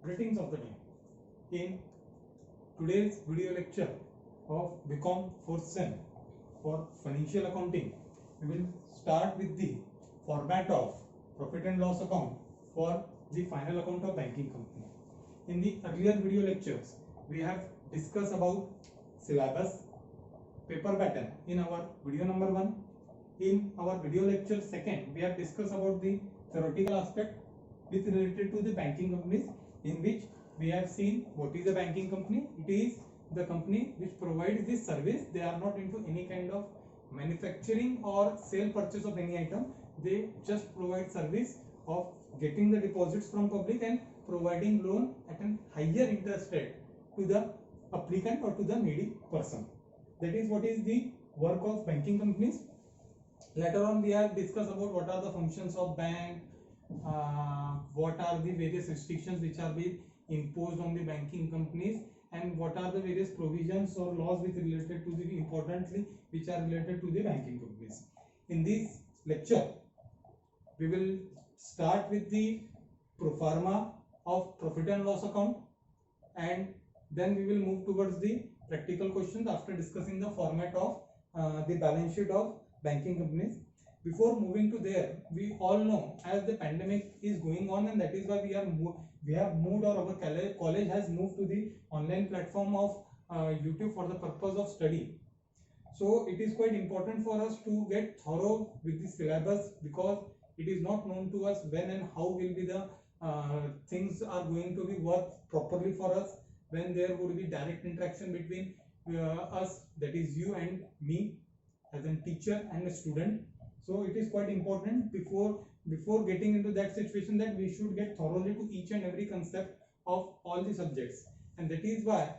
Greetings of the day. In today's video lecture of BCom 4th Sem for Financial Accounting, we will start with the format of profit and loss account for the final account of banking company. In the earlier video lectures, we have discussed about syllabus, paper pattern in our video number 1. In our video lecture 2nd, we have discussed about the theoretical aspect with related to the banking companies, in which we have seen what is a banking company. It is the company which provides this service. They are not into any kind of manufacturing or sale purchase of any item. They just provide service of getting the deposits from public and providing loan at a higher interest rate to the applicant or to the needy person. That is what is the work of banking companies. Later on, we have discussed about what are the functions of bank, what are the various restrictions which are being imposed on the banking companies, and what are the various provisions or laws which related to the importantly which are related to the banking companies. In this lecture, we will start with the pro forma of profit and loss account, and then we will move towards the practical questions after discussing the format of the balance sheet of banking companies. Before moving to there, we all know as the pandemic is going on, and that is why we have moved, or our college has moved to the online platform of YouTube for the purpose of study. So it is quite important for us to get thorough with the syllabus, because it is not known to us when and how will be the things are going to be work properly for us, when there would be direct interaction between us, that is you and me as a teacher and a student. So it is quite important before getting into that situation that we should get thoroughly to each and every concept of all the subjects. And that is why,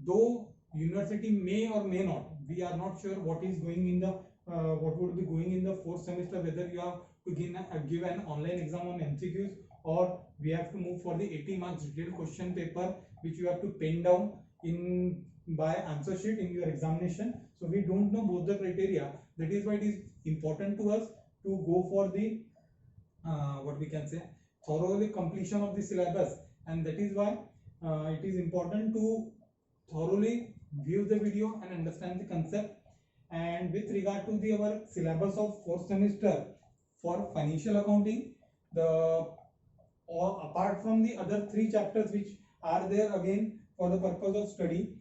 though university may or may not, we are not sure what is going in the what would be going in the 4th semester, whether you have to give an online exam on MCQs, or we have to move for the 80 marks detailed question paper which you have to pen down in by answer sheet in your examination. So we don't know both the criteria. That is why it is important to us to go for the what we can say thoroughly completion of the syllabus, and that is why it is important to thoroughly view the video and understand the concept. And with regard to the our syllabus of 4th semester for financial accounting, the or apart from the other 3 chapters which are there again for the purpose of study,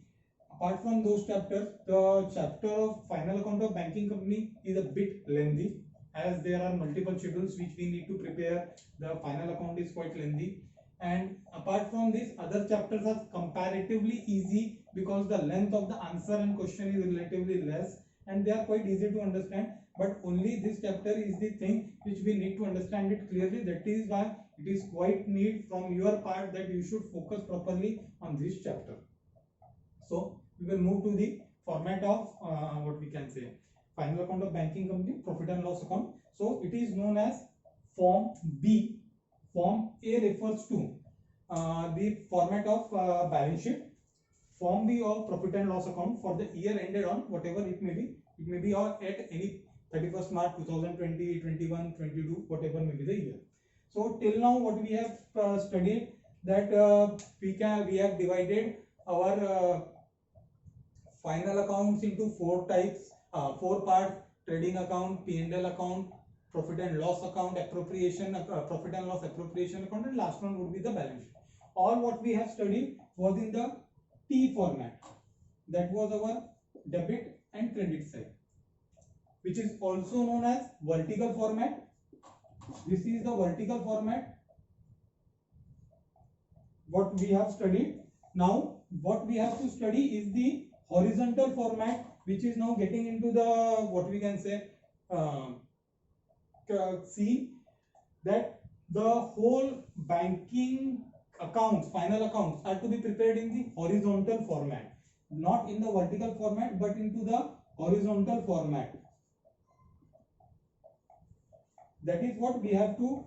apart from those chapters, the chapter of final account of banking company is a bit lengthy, as there are multiple schedules which we need to prepare. The final account is quite lengthy, and apart from this, other chapters are comparatively easy because the length of the answer and question is relatively less, and they are quite easy to understand. But only this chapter is the thing which we need to understand it clearly. That is why it is quite need from your part that you should focus properly on this chapter. So we will move to the format of what we can say final account of banking company, profit and loss account. So it is known as Form B. Form A refers to the format of balance sheet. Form B of profit and loss account for the year ended on whatever it may be. It may be at any 31st March 2020, 21, 22, whatever may be the year. So till now what we have studied, that we have divided our final accounts into 4 types, 4 parts: trading account, P&L account, profit and loss account, appropriation, profit and loss appropriation account, and last one would be the balance sheet. All what we have studied was in the T format. That was our debit and credit side, which is also known as vertical format. This is the vertical format what we have studied. Now what we have to study is the horizontal format, which is now getting into the what we can say see that the whole banking accounts, final accounts, are to be prepared in the horizontal format, not in the vertical format, but into the horizontal format. That is what we have to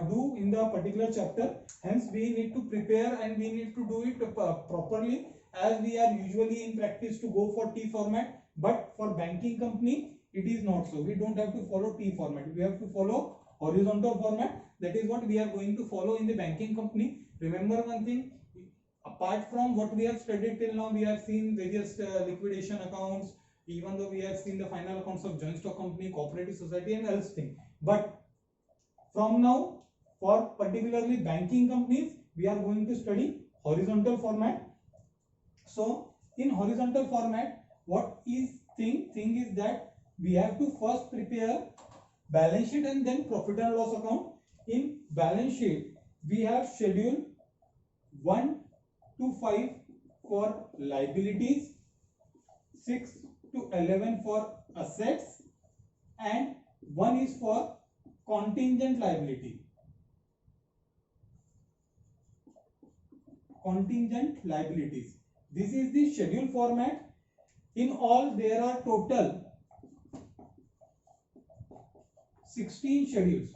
do in the particular chapter. Hence we need to prepare and we need to do it properly, as we are usually in practice to go for T format, but for banking company it is not so. We don't have to follow T format, we have to follow horizontal format. That is what we are going to follow in the banking company. Remember one thing, apart from what we have studied till now, we have seen various liquidation accounts, even though we have seen the final accounts of joint stock company, cooperative society and else thing. But from now, for particularly banking companies, we are going to study horizontal format. So in horizontal format, what is thing is that we have to first prepare balance sheet and then profit and loss account. In balance sheet, we have schedule 1 to 5 for liabilities, 6 to 11 for assets, and 1 is for contingent liability. Contingent liabilities. This is the schedule format. In all, there are total 16 schedules.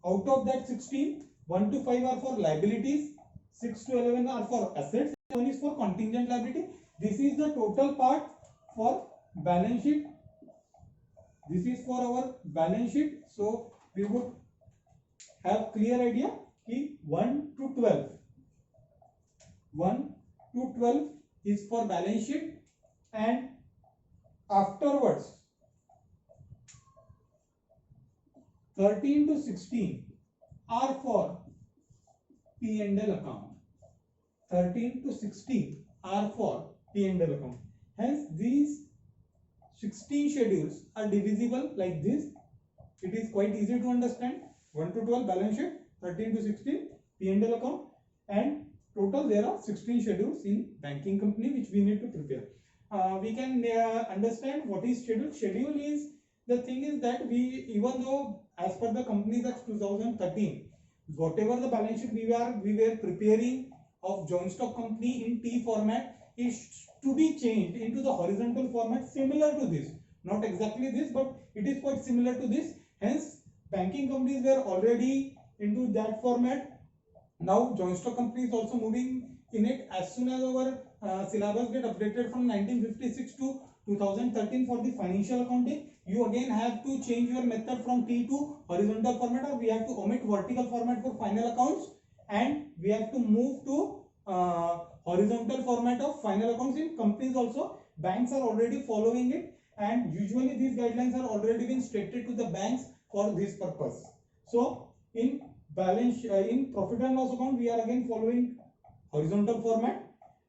Out of that 16, 1 to 5 are for liabilities, 6 to 11 are for assets, 1 is for contingent liability. This is the total part for balance sheet. This is for our balance sheet. So we would have clear idea कि 1 to 12. 1 to 12 is for balance sheet, and afterwards 13 to 16 are for P&L account. 13 to 16 are for P&L account. Hence these 16 schedules are divisible like this. It is quite easy to understand. 1 to 12 balance sheet, 13 to 16 P&L account, and total there are 16 schedules in banking company which we need to prepare. We can understand what is schedule. Schedule is, the thing is that we, even though as per the Companies Act 2013, whatever the balance sheet we were preparing of joint stock company in T format is to be changed into the horizontal format similar to this. Not exactly this, but it is quite similar to this. Hence, banking companies were already into that format. Now, joint stock company is also moving in it. As soon as our syllabus get updated from 1956 to 2013 for the financial accounting, you again have to change your method from T to horizontal format, or we have to omit vertical format for final accounts, and we have to move to horizontal format of final accounts in companies also. Banks are already following it, and usually these guidelines are already been stated to the banks for this purpose. So in balance in profit and loss account, we are again following horizontal format.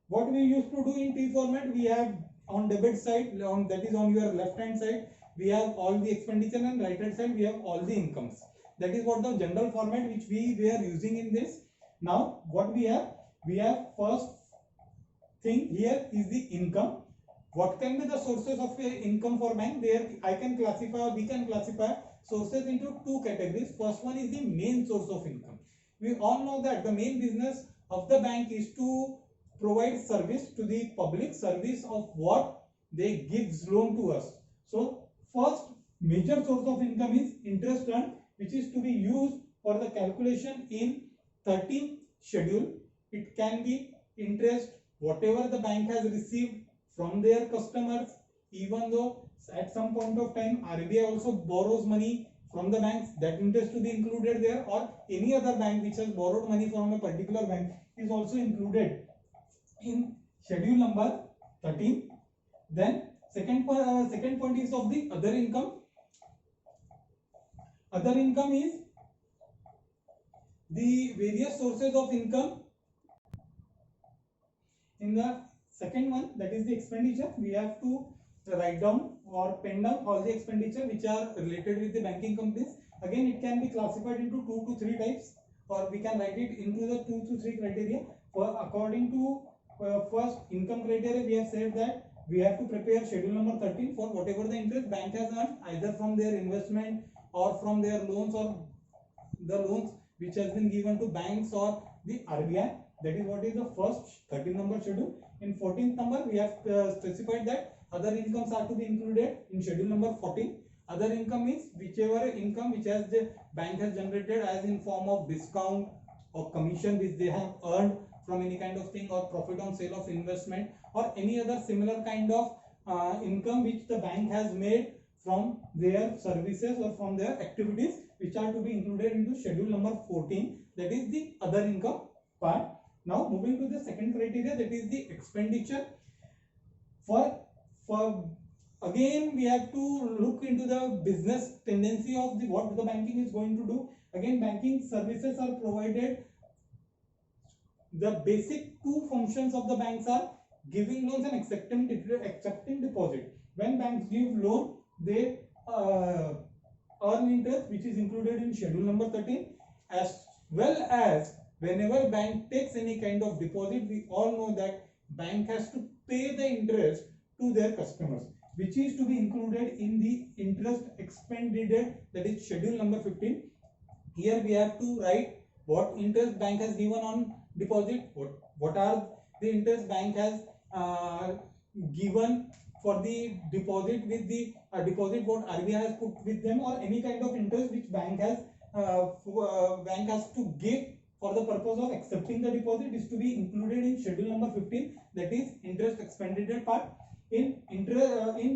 What we used to do in T format, we have on debit side, that is on your left hand side, we have all the expenditure, and right hand side we have all the incomes. That is what the general format which we were using in this. Now what we have first thing here is the income. What can be the sources of income for bank? There I can classify, or we can classify sources into two categories. First one is the main source of income. We all know that the main business of the bank is to provide service to the public, service of what they gives loan to us. So first major source of income is interest earned, which is to be used for the calculation in 13th schedule. It can be interest whatever the bank has received from their customers, even though at some point of time RBI also borrows money from the banks, that interest to be included there, or any other bank which has borrowed money from a particular bank is also included in schedule number 13. Then second point is of the other income. Other income is the various sources of income. In the second one, that is the expenditure, we have to write down or pen down all the expenditure which are related with the banking companies. Again, it can be classified into 2 to 3 types, or we can write it into the 2 to 3 criteria. For according to first income criteria, we have said that we have to prepare schedule number 13 for whatever the interest bank has earned, either from their investment or from their loans, or the loans which has been given to banks or the RBI. That is what is the first 13 number schedule. In 14th number, we have specified that other incomes are to be included in schedule number 14. Other income is whichever income which has the bank has generated as in form of discount or commission which they have earned from any kind of thing, or profit on sale of investment, or any other similar kind of income which the bank has made from their services or from their activities which are to be included into schedule number 14, that is the other income part. Now moving to the second criteria, that is the expenditure. For again we have to look into the business tendency of the what the banking is going to do. Again, banking services are provided. The basic two functions of the banks are giving loans and accepting deposit. When banks give loan, they earn interest, which is included in schedule number 13, as well as whenever bank takes any kind of deposit, we all know that bank has to pay the interest to their customers, which is to be included in the interest expended, that is schedule number 15. Here we have to write what interest bank has given on deposit, what are the interest bank has given for the deposit with the deposit what RBI has put with them, or any kind of interest which bank has to give for the purpose of accepting the deposit is to be included in schedule number 15, that is interest expended part. In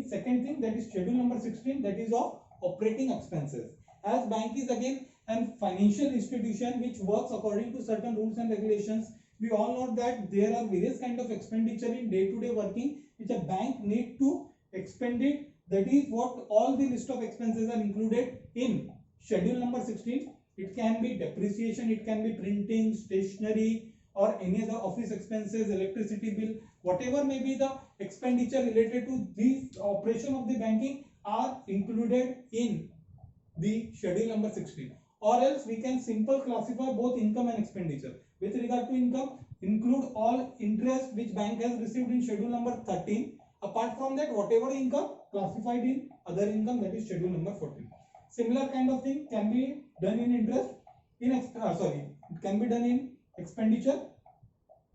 second thing, that is schedule number 16, that is of operating expenses. As bank is again a financial institution which works according to certain rules and regulations, we all know that there are various kind of expenditure in day-to-day working which a bank need to expend it. That is what all the list of expenses are included in schedule number 16. It can be depreciation, it can be printing, stationery, or any other office expenses, electricity bill, whatever may be the expenditure related to this operation of the banking are included in the schedule number 16. Or else we can simple classify both income and expenditure. With regard to income, include all interest which bank has received in schedule number 13. Apart from that, whatever income classified in other income, that is schedule number 14. Similar kind of thing can be done in interest. It can be done in expenditure.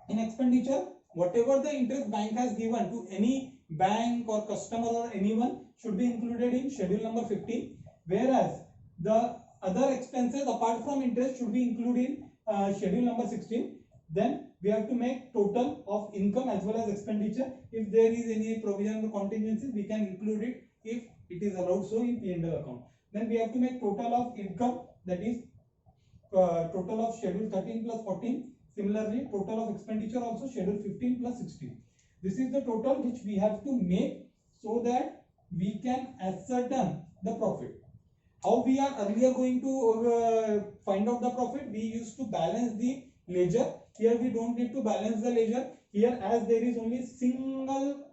In expenditure, whatever the interest bank has given to any bank or customer or anyone should be included in schedule number 15. Whereas the other expenses apart from interest should be included in schedule number 16. Then we have to make total of income as well as expenditure. If there is any provision or contingencies, we can include it if it is allowed so in P&L account. Then we have to make total of income, that is total of schedule 13 plus 14. Similarly, total of expenditure also schedule 15 plus 16. This is the total which we have to make so that we can ascertain the profit. How we are earlier going to find out the profit? We used to balance the ledger. Here we don't need to balance the ledger. Here, as there is only single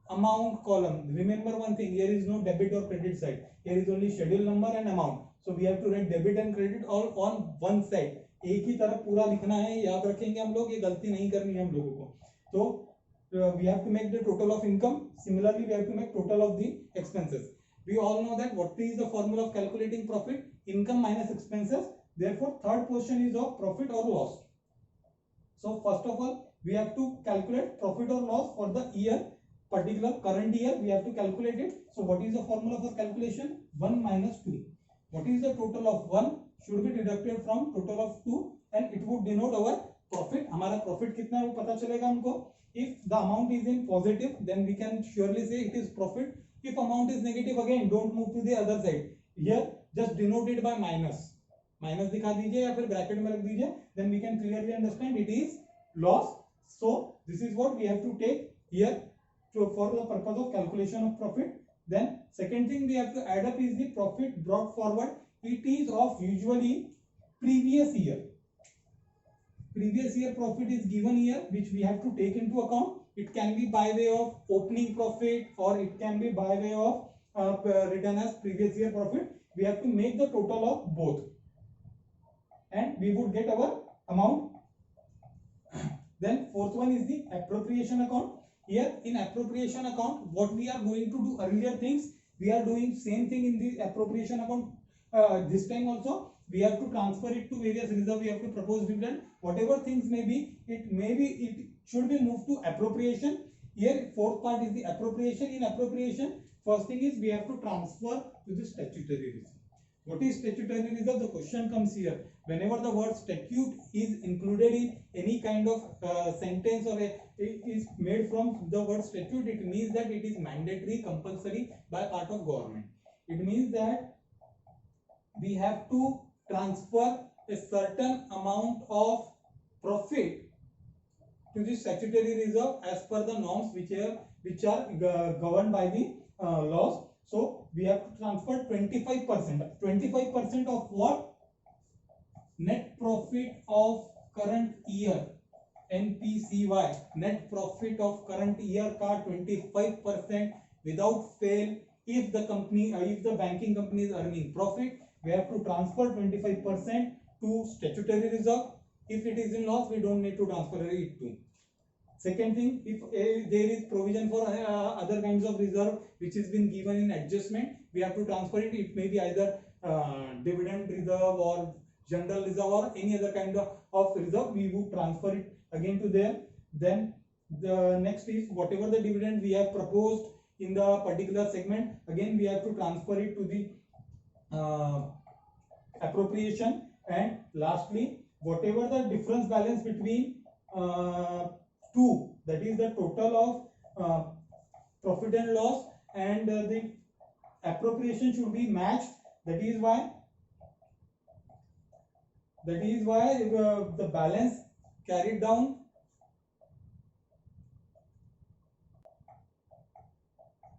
amount column. Remember one thing, here is no debit or credit side. Here is only schedule number and amount. So we have to write debit and credit all on one side. एक ही तरफ पूरा लिखना है, याद रखेंगे हम लोग, ये गलती नहीं करनी है हम लोगों को. So we have to make the total of income. Similarly, we have to make total of the expenses. We all know that what is the formula of calculating profit? Income minus expenses. Therefore, third portion is of profit or loss. So first of all, we have to calculate profit or loss for the year, particular current year. We have to calculate it. So what is the formula for calculation? 1 minus 2. What is the total of 1 should be deducted from total of 2, and it would denote our profit. हमारा profit कितना है वो पता चलेगा हमको. If the amount is in positive, then we can surely say it is profit. If amount is negative, again don't move to the other side. Here just denote it by minus. Minus दिखा दीजिए या फिर bracket में रख दीजिए. Then we can clearly understand it is loss. So this is what we have to take here for the purpose of calculation of profit. Then second thing we have to add up is the profit brought forward. It is of usually previous year. Previous year profit is given here, which we have to take into account. It can be by way of opening profit, or it can be by way of written as previous year profit. We have to make the total of both, and we would get our amount. Then fourth one is the appropriation account. Here in appropriation account, what we are going to do earlier things, we are doing same thing in the appropriation account. This time also we have to transfer it to various reserve. We have to propose dividend. Whatever things may be, it should be moved to appropriation. Here fourth part is the appropriation. In appropriation, first thing is we have to transfer to the statutory reserve. What is statutory reserve? The question comes here. Whenever the word statute is included in any kind of sentence, or it is made from the word statute, it means that it is mandatory, compulsory by part of government. It means that we have to transfer a certain amount of profit to the statutory reserve as per the norms which are governed by the laws. So we have to transfer 25%. 25% of what? Net profit of current year, NPCY, net profit of current year का 25% without fail. If the banking company is earning profit, we have to transfer 25% to statutory reserve. If it is in loss, we don't need to transfer it to. Second thing, if there is provision for other kinds of reserve which has been given in adjustment, we have to transfer it. It may be either dividend reserve or general reserve or any other kind of reserve. We would transfer it again to there. Then the next is whatever the dividend we have proposed in the particular segment, again we have to transfer it to the appropriation. And lastly, whatever the difference balance between two, that is the total of profit and loss and the appropriation should be matched. That is why the balance carried down.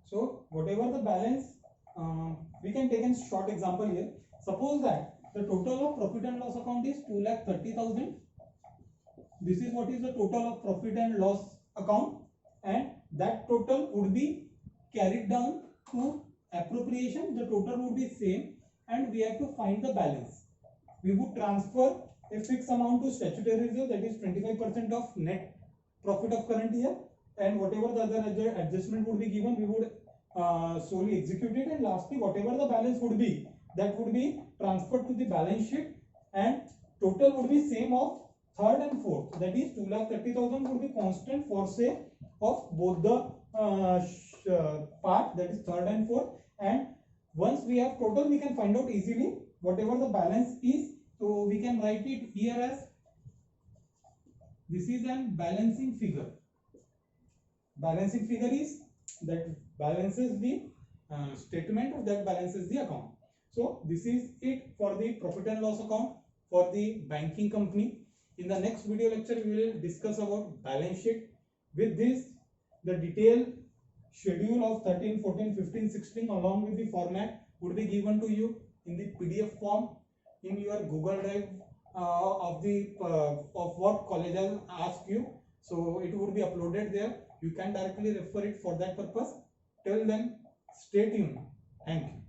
So whatever the balance, we can take a short example here. Suppose that the total of profit and loss account is 2,30,000. This is what is the total of profit and loss account, and that total would be carried down to appropriation. The total would be same, and we have to find the balance. We would transfer a fixed amount to statutory reserve, that is 25% of net profit of current year, and whatever the other adjustment would be given, we would solely execute it. And lastly, whatever the balance would be, that would be transferred to the balance sheet, and total would be same of third and fourth. That is 2,30,000 would be constant for say of both the part, that is third and fourth. And once we have total, we can find out easily whatever the balance is. So we can write it here as this is an balancing figure. Balancing figure is that balances the statement that balances the account. So this is it for the profit and loss account for the banking company. In the next video lecture, we will discuss about balance sheet. With this, the detailed schedule of 13, 14, 15, 16 along with the format would be given to you in the PDF form in your Google Drive of what college has asked you. So it would be uploaded there. You can directly refer it for that purpose. Till then, stay tuned. Thank you.